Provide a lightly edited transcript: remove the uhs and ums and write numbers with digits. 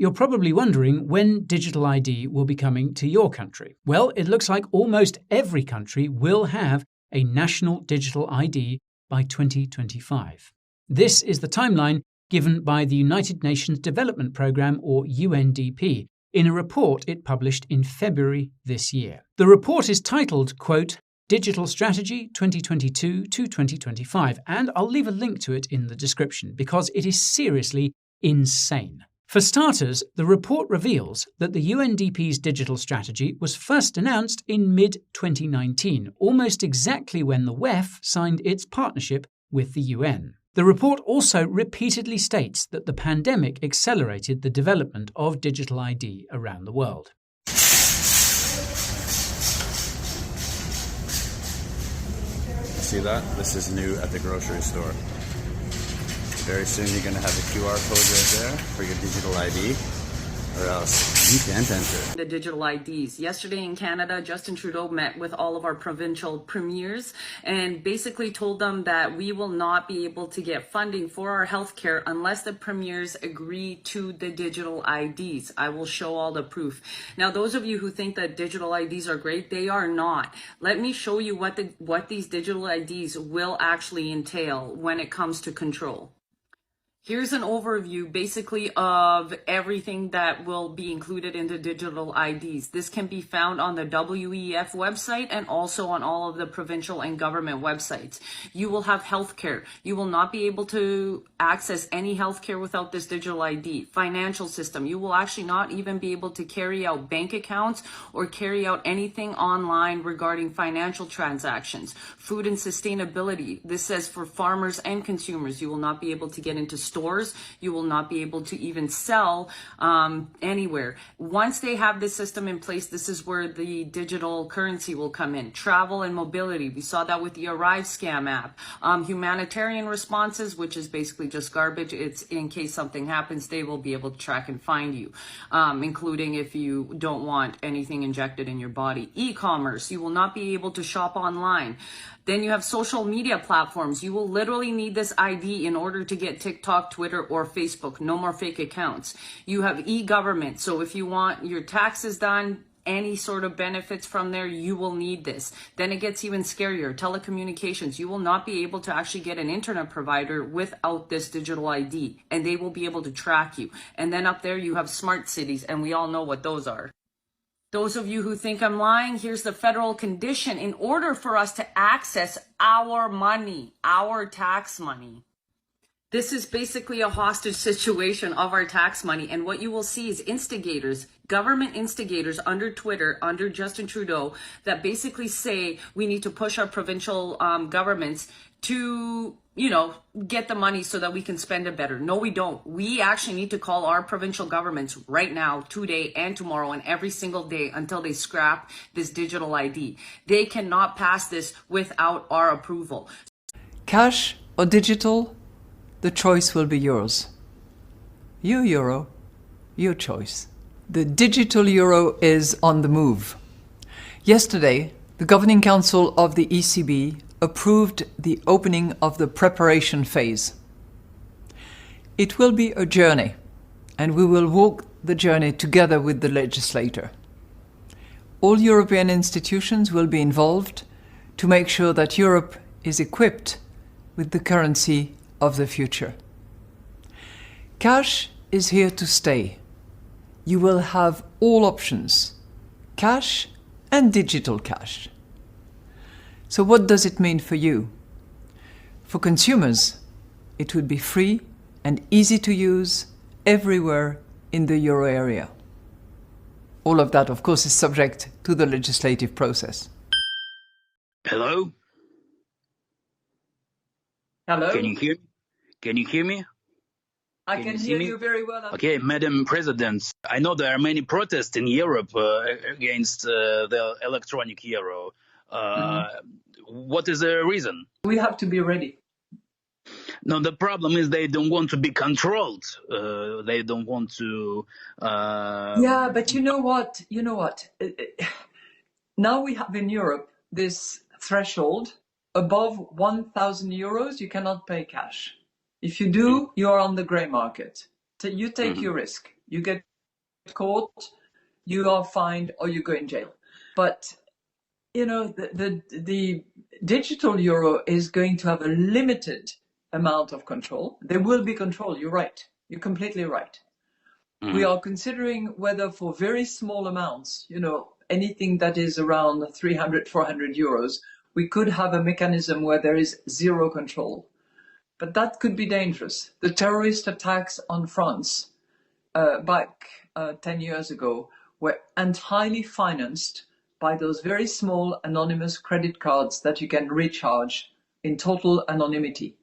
You're probably wondering when digital ID will be coming to your country. Well, it looks like almost every country will have a national digital ID by 2025. This is the timeline given by the United Nations Development Programme, or UNDP, in a report it published in February this year. The report is titled, quote, Digital Strategy 2022 to 2025, and I'll leave a link to it in the description because it is seriously insane. For starters, the report reveals that the UNDP's digital strategy was first announced in mid-2019, almost exactly when the WEF signed its partnership with the UN. The report also repeatedly states that the pandemic accelerated the development of digital ID around the world. See that? This is new at the grocery store. Very soon you're going to have a QR code right there for your digital ID, or else you can't enter. The digital IDs. Yesterday in Canada, Justin Trudeau met with all of our provincial premiers and basically told them that we will not be able to get funding for our healthcare unless the premiers agree to the digital IDs. I will show all the proof. Now, those of you who think that digital IDs are great, they are not. Let me show you what these digital IDs will actually entail when it comes to control. Here's an overview basically of everything that will be included in the digital IDs. This can be found on the WEF website and also on all of the provincial and government websites. You will have healthcare. You will not be able to access any healthcare without this digital ID. Financial system. You will actually not even be able to carry out bank accounts or carry out anything online regarding financial transactions. Food and sustainability. This says for farmers and consumers, you will not be able to get into stores. You will not be able to even sell anywhere. Once they have this system in place, this is where the digital currency will come in. Travel and mobility. We saw that with the Arrive scam app. Humanitarian responses, which is basically just garbage. It's in case something happens, they will be able to track and find you, including if you don't want anything injected in your body. E-commerce. You will not be able to shop online. Then you have social media platforms. You will literally need this ID in order to get TikTok, Twitter, or Facebook. No more fake accounts. You have e-government. So if you want your taxes done, any sort of benefits from there, you will need this. Then it gets even scarier. Telecommunications. You will not be able to actually get an internet provider without this digital ID, and they will be able to track you. And then up there you have smart cities, and we all know what those are. Those of you who think I'm lying, here's the federal condition. In order for us to access our money, our tax money, this is basically a hostage situation of our tax money. And what you will see is instigators, government instigators under Twitter, under Justin Trudeau, that basically say we need to push our provincial governments to, get the money so that we can spend it better. No, we don't. We actually need to call our provincial governments right now, today and tomorrow and every single day until they scrap this digital ID. They cannot pass this without our approval. Cash or digital? The choice will be yours. Your euro, your choice. The digital euro is on the move. Yesterday, the Governing Council of the ECB approved the opening of the preparation phase. It will be a journey, and we will walk the journey together with the legislator. All European institutions will be involved to make sure that Europe is equipped with the currency of the future. Cash is here to stay. You will have all options, cash and digital cash. So what does it mean for you? For consumers, it would be free and easy to use everywhere in the euro area. All of that, of course, is subject to the legislative process. Hello? Hello? Can you hear me? Can you hear me? I can hear you very well. Okay, Madam President, I know there are many protests in Europe against the electronic euro. What is the reason? We have to be ready. No, the problem is they don't want to be controlled. They don't want to... Yeah, but you know what? Now we have in Europe this threshold. Above 1,000 euros, you cannot pay cash. If you do, you are on the grey market. You take your risk. You get caught, you are fined or you go in jail. But the digital euro is going to have a limited amount of control. There will be control. You're right. You're completely right. We are considering whether for very small amounts, anything that is around 300, 400 euros, we could have a mechanism where there is zero control. But that could be dangerous. The terrorist attacks on France back 10 years ago were entirely financed by those very small anonymous credit cards that you can recharge in total anonymity.